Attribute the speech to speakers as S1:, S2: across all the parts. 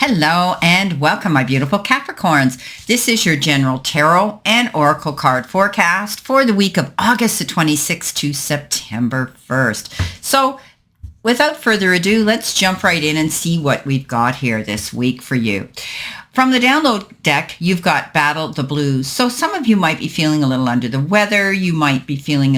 S1: Hello and welcome, my beautiful Capricorns. This is your general tarot and oracle card forecast for the week of August the 26th to September 1st. So without further ado, let's jump right in and see what we've got here this week for you. From the download deck, you've got Battle the Blues. So some of you might be feeling a little under the weather. You might be feeling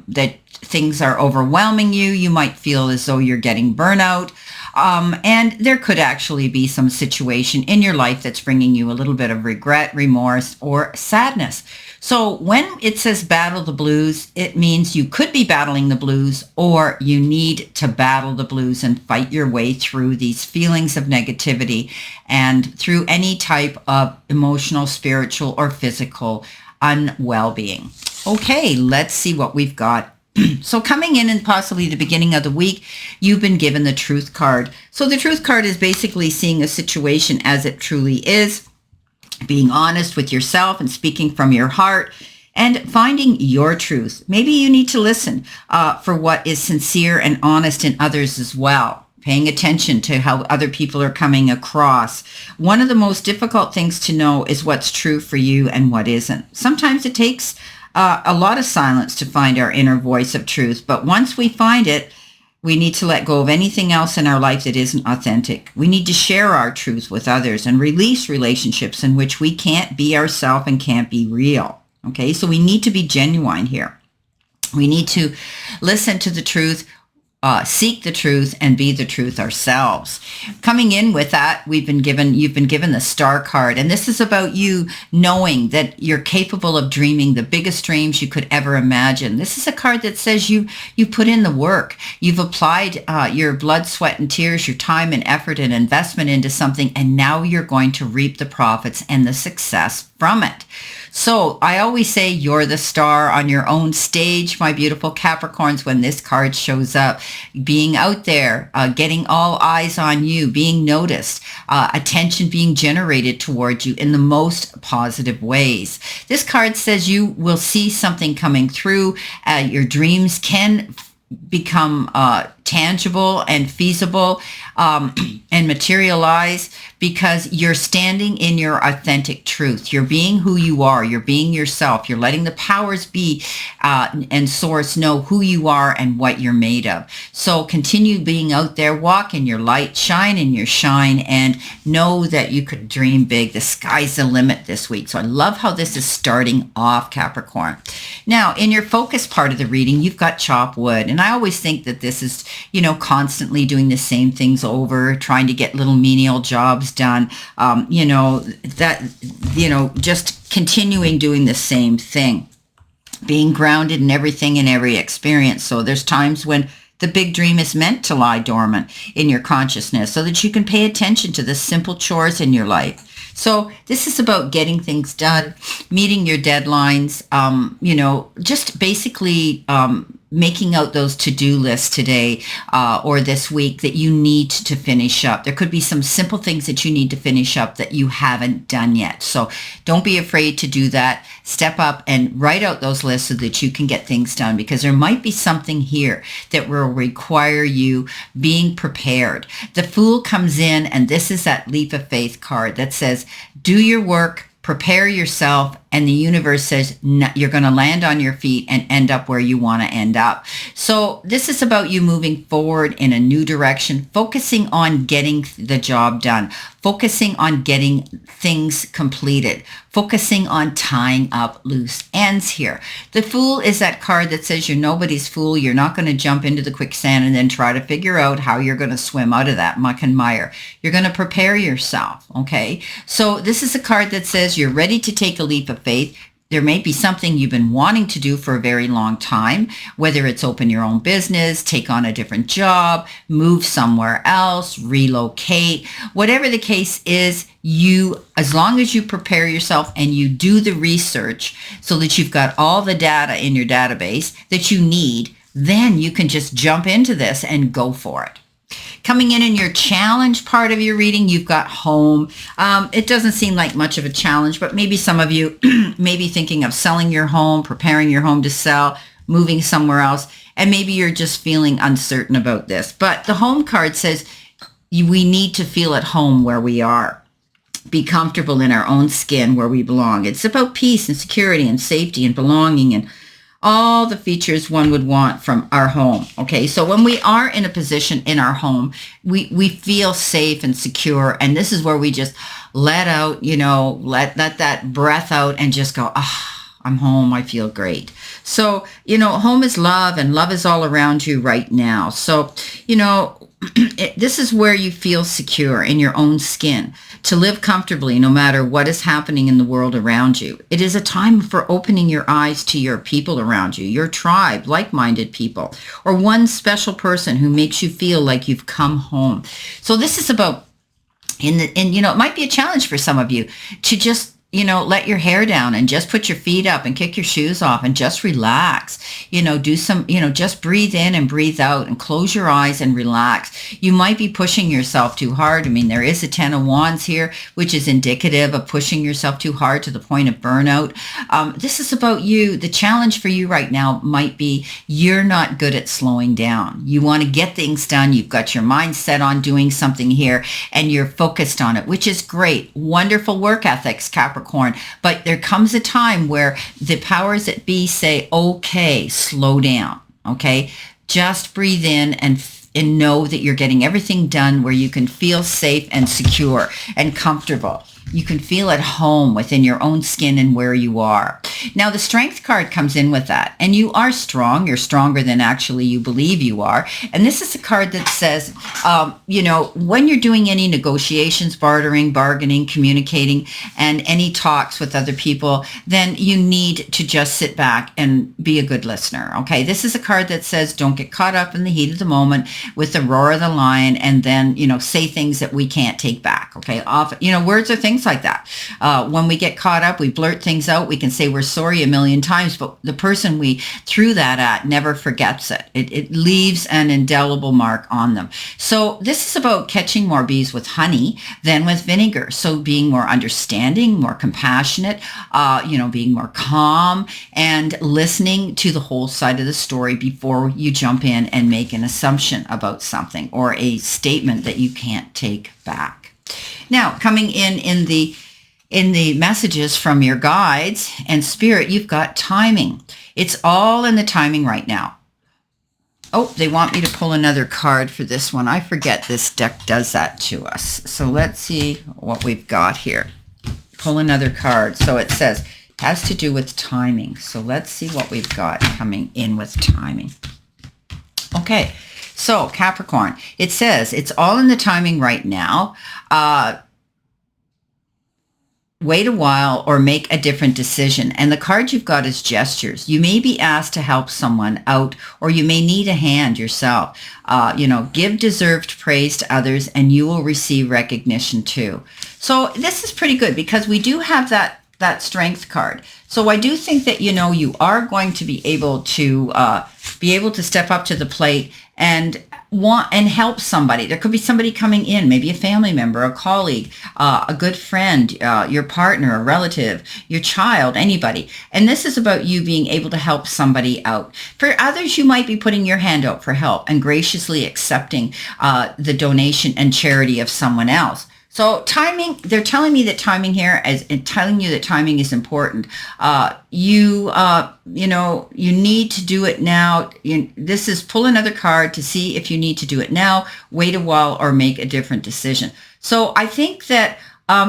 S1: that things are overwhelming you. You might feel as though you're getting burnout. And there could actually be some situation in your life that's bringing you a little bit of regret, remorse, or sadness. So when it says battle the blues, it means you could be battling the blues, or you need to battle the blues and fight your way through these feelings of negativity and through any type of emotional, spiritual, or physical unwell-being. Okay, let's see what we've got. So coming in and possibly the beginning of the week, you've been given the Truth card. So the Truth card is basically seeing a situation as it truly is, being honest with yourself and speaking from your heart and finding your truth. Maybe you need to listen for what is sincere and honest in others as well. Paying attention to how other people are coming across. One of the most difficult things to know is what's true for you and what isn't. Sometimes it takes a lot of silence to find our inner voice of truth. But once we find it, we need to let go of anything else in our life that isn't authentic. We need to share our truth with others and release relationships in which we can't be ourselves and can't be real. Okay, so we need to be genuine here. We need to listen to the truth, seek the truth, and be the truth ourselves. Coming in with that, you've been given the Star card, and this is about you knowing that you're capable of dreaming the biggest dreams you could ever imagine. This is a card that says you put in the work. You've applied your blood, sweat, and tears, your time and effort and investment into something, and now you're going to reap the profits and the success from it. So I always say you're the star on your own stage, my beautiful Capricorns, when this card shows up. Being out there, getting all eyes on you, being noticed, attention being generated towards you in the most positive ways. This card says you will see something coming through. Your dreams can become tangible and feasible and materialize because you're standing in your authentic truth. You're being who you are. You're being yourself. You're letting the powers be and source know who you are and what you're made of. So continue being out there, walk in your light, shine in your shine, and know that you could dream big. The sky's the limit this week. So I love how this is starting off, Capricorn. Now, in your focus part of the reading, you've got chop wood. And I always think that this is, constantly doing the same things over, trying to get little menial jobs done, just continuing doing the same thing, being grounded in everything and every experience. So there's times when the big dream is meant to lie dormant in your consciousness so that you can pay attention to the simple chores in your life. So this is about getting things done, meeting your deadlines, just basically making out those to-do lists today or this week that you need to finish up. There could be some simple things that you need to finish up that you haven't done yet. So don't be afraid to do that. Step up and write out those lists so that you can get things done, because there might be something here that will require you being prepared. The Fool comes in, and this is that leap of faith card that says, do your work, prepare yourself, and the universe says you're going to land on your feet and end up where you want to end up. So this is about you moving forward in a new direction, focusing on getting the job done, focusing on getting things completed, focusing on tying up loose ends here. The Fool is that card that says you're nobody's fool. You're not going to jump into the quicksand and then try to figure out how you're going to swim out of that muck and mire. You're going to prepare yourself, okay? So this is a card that says you're ready to take a leap of faith. There may be something you've been wanting to do for a very long time, whether it's open your own business, take on a different job, move somewhere else, relocate, whatever the case is, as long as you prepare yourself and you do the research so that you've got all the data in your database that you need, then you can just jump into this and go for it. Coming in your challenge part of your reading, you've got home. It doesn't seem like much of a challenge, but maybe some of you may be thinking of selling your home, preparing your home to sell, moving somewhere else, and maybe you're just feeling uncertain about this. But the home card says we need to feel at home where we are, be comfortable in our own skin where we belong. It's about peace and security and safety and belonging and all the features one would want from our home. Okay, so when we are in a position in our home, we feel safe and secure, and this is where we just let out, let that breath out and just go, I'm home, I feel great. So, home is love, and love is all around you right now. So, this is where you feel secure in your own skin, to live comfortably no matter what is happening in the world around you. It is a time for opening your eyes to your people around you, your tribe, like-minded people, or one special person who makes you feel like you've come home. So this is about, it might be a challenge for some of you to just let your hair down and just put your feet up and kick your shoes off and just relax, do some, just breathe in and breathe out and close your eyes and relax. You might be pushing yourself too hard. I mean, there is a 10 of Wands here, which is indicative of pushing yourself too hard to the point of burnout. This is about you. The challenge for you right now might be you're not good at slowing down. You want to get things done. You've got your mind set on doing something here and you're focused on it, which is great. Wonderful work ethics, Capricorn. But there comes a time where the powers that be say, okay, slow down. Okay, just breathe in and know that you're getting everything done where you can feel safe and secure and comfortable. You can feel at home within your own skin and where you are. Now, the Strength card comes in with that. And you are strong. You're stronger than actually you believe you are. And this is a card that says, when you're doing any negotiations, bartering, bargaining, communicating, and any talks with other people, then you need to just sit back and be a good listener. Okay, this is a card that says, don't get caught up in the heat of the moment with the roar of the lion and then, say things that we can't take back. Okay, often, words are things like that. When we get caught up, we blurt things out. We can say we're sorry a million times, but the person we threw that at never forgets it. It leaves an indelible mark on them. So this is about catching more bees with honey than with vinegar. So being more understanding, more compassionate, being more calm and listening to the whole side of the story before you jump in and make an assumption about something or a statement that you can't take back. Now, coming in the messages from your guides and spirit, you've got timing. It's all in the timing right now. Oh, they want me to pull another card for this one. I forget this deck does that to us. So let's see what we've got here. Pull another card. So it says, has to do with timing. So let's see what we've got coming in with timing. Okay. So Capricorn, it says it's all in the timing right now. Wait a while or make a different decision. And the card you've got is gestures. You may be asked to help someone out, or you may need a hand yourself. Give deserved praise to others and you will receive recognition too. So this is pretty good because we do have that Strength card. So I do think that, you are going to be able to step up to the plate and help somebody. There could be somebody coming in, maybe a family member, a colleague, a good friend, your partner, a relative, your child, anybody. And this is about you being able to help somebody out. For others, you might be putting your hand out for help and graciously accepting the donation and charity of someone else. So timing, they're telling me that timing here is telling you that timing is important. You need to do it now. This is pull another card to see if you need to do it now, wait a while, or make a different decision. So I think that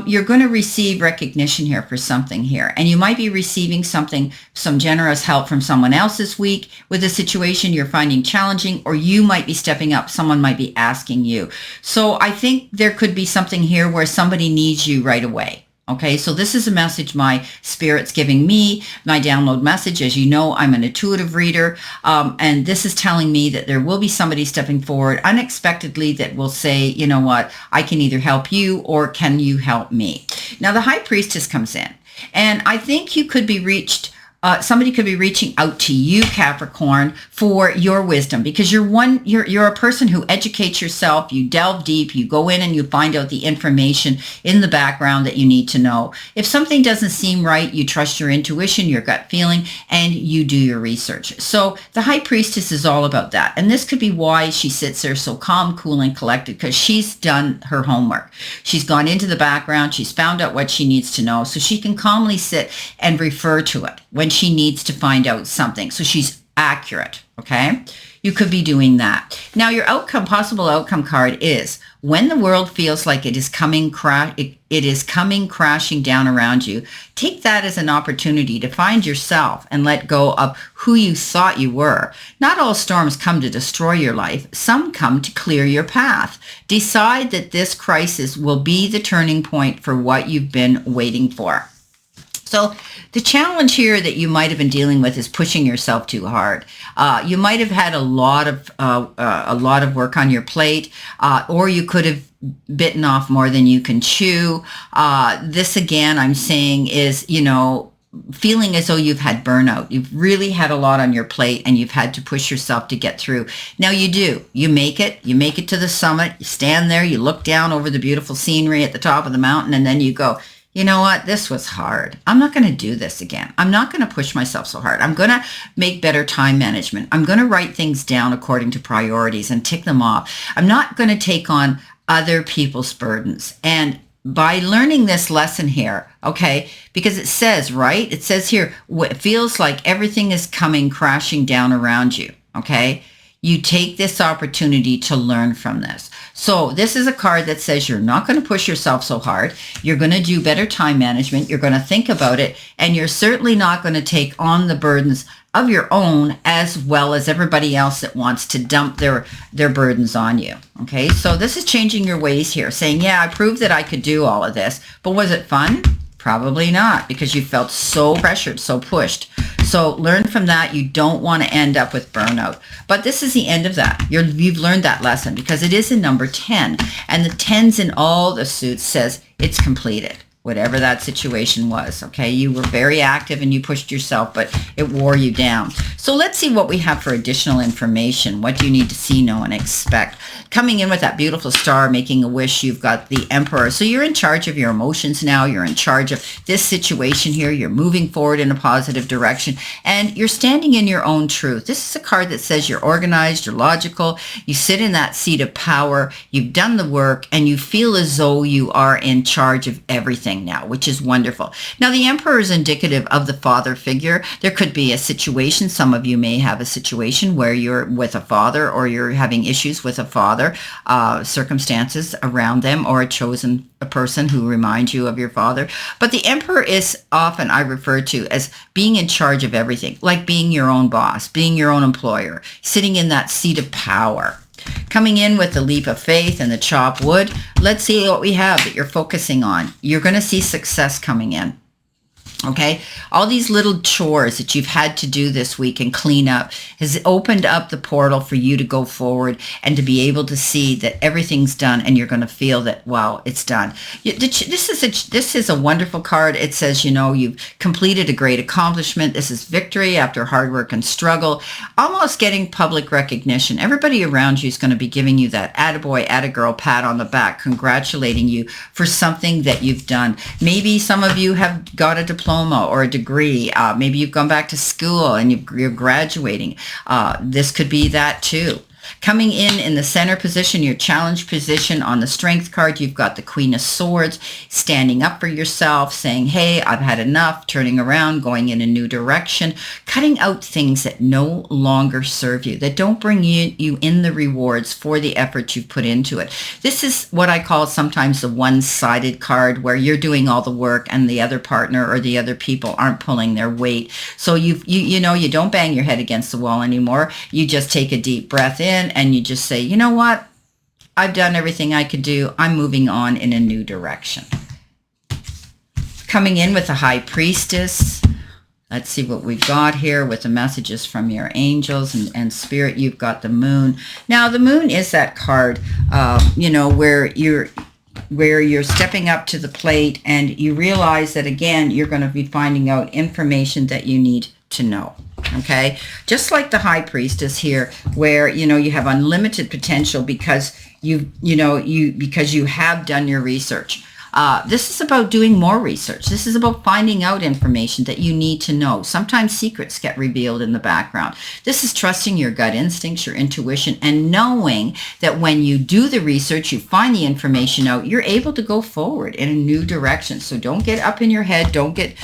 S1: you're going to receive recognition here for something here. And you might be receiving some generous help from someone else this week with a situation you're finding challenging, or you might be stepping up. Someone might be asking you. So I think there could be something here where somebody needs you right away. Okay, so this is a message my spirit's giving me, my download message. As you know, I'm an intuitive reader, and this is telling me that there will be somebody stepping forward unexpectedly that will say, you know what, I can either help you or can you help me? Now, the High Priestess comes in, and I think you could be reached somebody could be reaching out to you, Capricorn, for your wisdom, because you're a person who educates yourself. You delve deep, you go in and you find out the information in the background that you need to know. If something doesn't seem right, you trust your intuition, your gut feeling, and you do your research. So the High Priestess is all about that. And this could be why she sits there so calm, cool, and collected, because she's done her homework. She's gone into the background. She's found out what she needs to know, so she can calmly sit and refer to it when she needs to find out something. So she's accurate, okay? You could be doing that. Now, your possible outcome card is when the world feels like it is coming crashing down around you. Take that as an opportunity to find yourself and let go of who you thought you were. Not all storms come to destroy your life. Some come to clear your path. Decide that this crisis will be the turning point for what you've been waiting for. So the challenge here that you might have been dealing with is pushing yourself too hard. You might have had a lot of work on your plate, or you could have bitten off more than you can chew. This again, I'm saying is, feeling as though you've had burnout. You've really had a lot on your plate and you've had to push yourself to get through. Now you do. You make it to the summit. You stand there, you look down over the beautiful scenery at the top of the mountain, and then you go, you know what? This was hard. I'm not going to do this again. I'm not going to push myself so hard. I'm going to make better time management. I'm going to write things down according to priorities and tick them off. I'm not going to take on other people's burdens. And by learning this lesson here, okay, because it says, right? It says here, it feels like everything is coming crashing down around you, okay? You take this opportunity to learn from this. So this is a card that says you're not going to push yourself so hard. You're going to do better time management. You're going to think about it. And you're certainly not going to take on the burdens of your own as well as everybody else that wants to dump their burdens on you. Okay, so this is changing your ways here, saying, yeah, I proved that I could do all of this. But was it fun? Probably not, because you felt so pressured, so pushed. So learn from that. You don't want to end up with burnout. But this is the end of that. You've learned that lesson because it is in number 10. And the 10s in all the suits says it's completed. Whatever that situation was, okay? You were very active and you pushed yourself, but it wore you down. So let's see what we have for additional information. What do you need to see, know, and expect? Coming in with that beautiful star, making a wish, you've got the Emperor. So you're in charge of your emotions now. You're in charge of this situation here. You're moving forward in a positive direction, and you're standing in your own truth. This is a card that says you're organized, you're logical, you sit in that seat of power, you've done the work, and you feel as though you are in charge of everything now, which is wonderful. Now, the Emperor is indicative of the father figure. There could be a situation. Some of you may have a situation where you're with a father or you're having issues with a father, circumstances around them, or a person who reminds you of your father. But the Emperor is often I refer to as being in charge of everything, like being your own boss, being your own employer, sitting in that seat of power. Coming in with the leap of faith and the chop wood, let's see what we have that you're focusing on. You're going to see success coming in. Okay, all these little chores that you've had to do this week and clean up has opened up the portal for you to go forward and to be able to see that everything's done, and you're going to feel that, wow, it's done. This is a wonderful card. It says, you've completed a great accomplishment. This is victory after hard work and struggle, almost getting public recognition. Everybody around you is going to be giving you that attaboy, attagirl pat on the back, congratulating you for something that you've done. Maybe some of you have got a diploma or a degree. Maybe you've gone back to school and you're graduating. This could be that too. Coming in the center position, your challenge position on the strength card, you've got the Queen of Swords, standing up for yourself, saying, hey, I've had enough, turning around, going in a new direction, cutting out things that no longer serve you, that don't bring you in the rewards for the effort you've put into it. This is what I call sometimes the one-sided card, where you're doing all the work and the other partner or the other people aren't pulling their weight. So you don't bang your head against the wall anymore. You just take a deep breath in and you just say, you know what? I've done everything I could do. I'm moving on in a new direction. Coming in with the High Priestess. Let's see what we've got here with the messages from your angels and spirit. You've got the Moon. Now, the Moon is that card, where where you're stepping up to the plate and you realize that, again, you're going to be finding out information that you need to know. Okay, just like the High Priestess here, where you have unlimited potential because because you have done your research. This is about doing more research. This is about finding out information that you need to know. Sometimes secrets get revealed in the background. This is trusting your gut instincts, your intuition, and knowing that when you do the research, you find the information out, you're able to go forward in a new direction. So don't get up in your head. Don't get,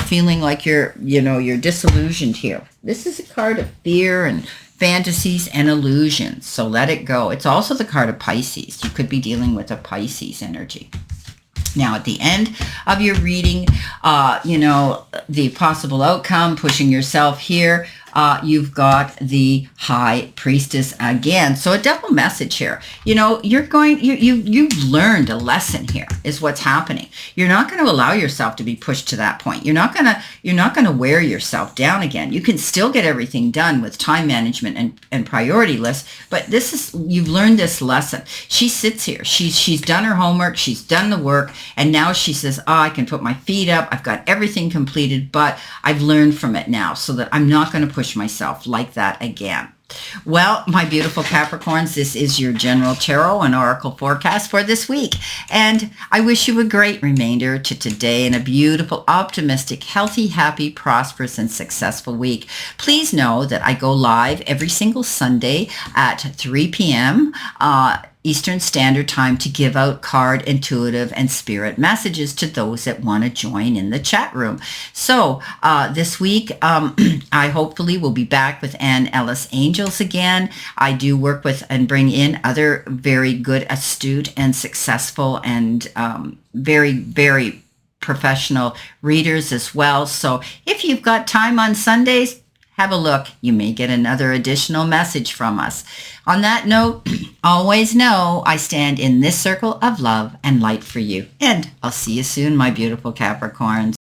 S1: feeling like you're disillusioned here. This is a card of fear and fantasies and illusions. So let it go. It's also the card of Pisces. You could be dealing with a Pisces energy. Now, at the end of your reading, the possible outcome, pushing yourself here, you've got the High Priestess again. So a double message here. You've learned a lesson here is what's happening. You're not going to allow yourself to be pushed to that point. You're not going to wear yourself down again. You can still get everything done with time management and priority lists, but you've learned this lesson. She sits here. She's done her homework. She's done the work. And now she says, I can put my feet up. I've got everything completed, but I've learned from it now so that I'm not going to push myself like that again. Well, my beautiful Capricorns, this is your general tarot and oracle forecast for this week. And I wish you a great remainder to today and a beautiful, optimistic, healthy, happy, prosperous, and successful week. Please know that I go live every single Sunday at 3 p.m. Eastern Standard Time to give out card, intuitive, and spirit messages to those that want to join in the chat room. So this week, I hopefully will be back with Ann Ellis Angels again. I do work with and bring in other very good, astute, and successful and very, very professional readers as well. So if you've got time on Sundays, have a look. You may get another additional message from us. On that note, always know I stand in this circle of love and light for you. And I'll see you soon, my beautiful Capricorns.